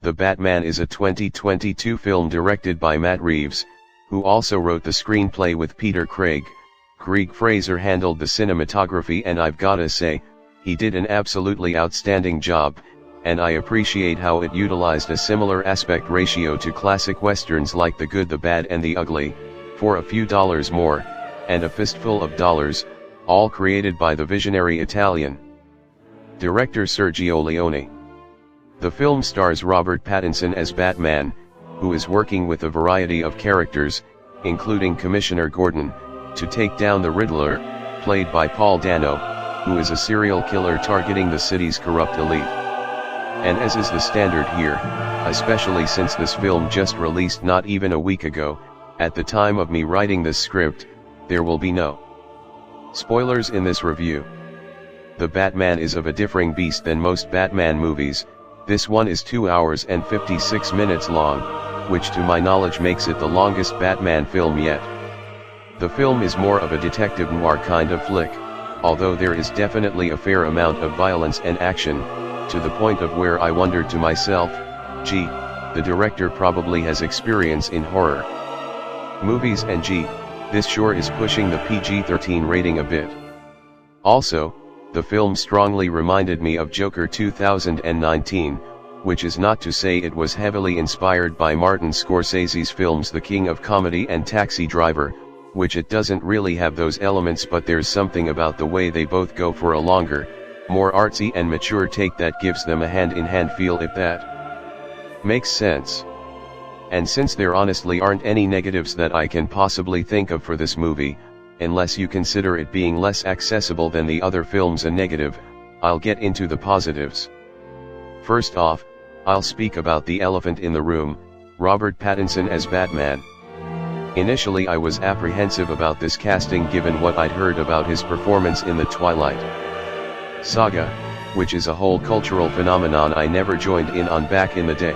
The Batman is a 2022 film directed by Matt Reeves, who also wrote the screenplay with Peter Craig. Greig Fraser handled the cinematography, and I've gotta say, he did an absolutely outstanding job, and I appreciate how it utilized a similar aspect ratio to classic westerns like The Good, the Bad and the Ugly, for a few dollars more, and a fistful of dollars, all created by the visionary Italian director Sergio Leone. The film stars Robert Pattinson as Batman, who is working with a variety of characters, including Commissioner Gordon, to take down the Riddler, played by Paul Dano, who is a serial killer targeting the city's corrupt elite. And as is the standard here, especially since this film just released not even a week ago, at the time of me writing this script, there will be no spoilers in this review. The Batman is of a differing beast than most Batman movies. This one is 2 hours and 56 minutes long, which to my knowledge makes it the longest Batman film yet. The film is more of a detective noir kind of flick, although there is definitely a fair amount of violence and action, to the point of where I wondered to myself, gee, the director probably has experience in horror movies, and gee, this sure is pushing the PG-13 rating a bit. Also, the film strongly reminded me of Joker 2019, which is not to say it was heavily inspired by Martin Scorsese's films The King of Comedy and Taxi Driver, which it doesn't really have those elements, but there's something about the way they both go for a longer, more artsy and mature take that gives them a hand-in-hand feel, if that makes sense. And since there honestly aren't any negatives that I can possibly think of for this movie, unless you consider it being less accessible than the other films a negative, I'll get into the positives. First off, I'll speak about the elephant in the room, Robert Pattinson as Batman. Initially I was apprehensive about this casting given what I'd heard about his performance in the Twilight saga, which is a whole cultural phenomenon I never joined in on back in the day.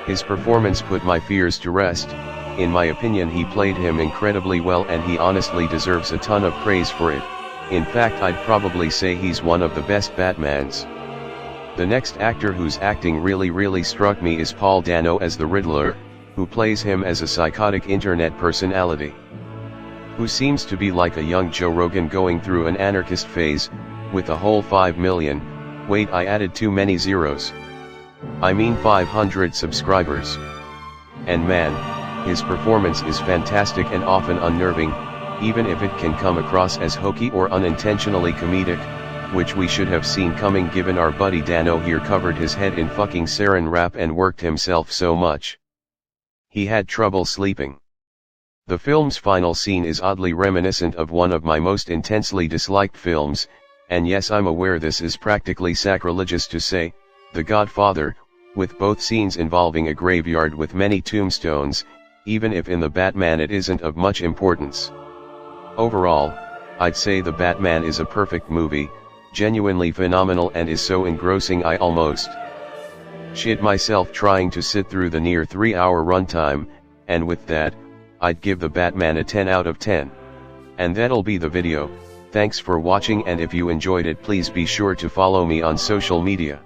His performance put my fears to rest. In my opinion, he played him incredibly well, and he honestly deserves a ton of praise for it. In fact, I'd probably say he's one of the best Batmans. The next actor whose acting really struck me is Paul Dano as the Riddler, who plays him as a psychotic internet personality, who seems to be like a young Joe Rogan going through an anarchist phase, with a whole 5 million, wait, I added too many zeros. I mean 500 subscribers. And man, his performance is fantastic and often unnerving, even if it can come across as hokey or unintentionally comedic, which we should have seen coming given our buddy Dano here covered his head in fucking saran wrap and worked himself so much he had trouble sleeping. The film's final scene is oddly reminiscent of one of my most intensely disliked films, and yes, I'm aware this is practically sacrilegious to say, The Godfather, with both scenes involving a graveyard with many tombstones, even if in The Batman it isn't of much importance. Overall, I'd say The Batman is a perfect movie, genuinely phenomenal, and is so engrossing I almost shit myself trying to sit through the near 3-hour runtime, and with that, I'd give The Batman a 10 out of 10. And that'll be the video. Thanks for watching, and if you enjoyed it, please be sure to follow me on social media.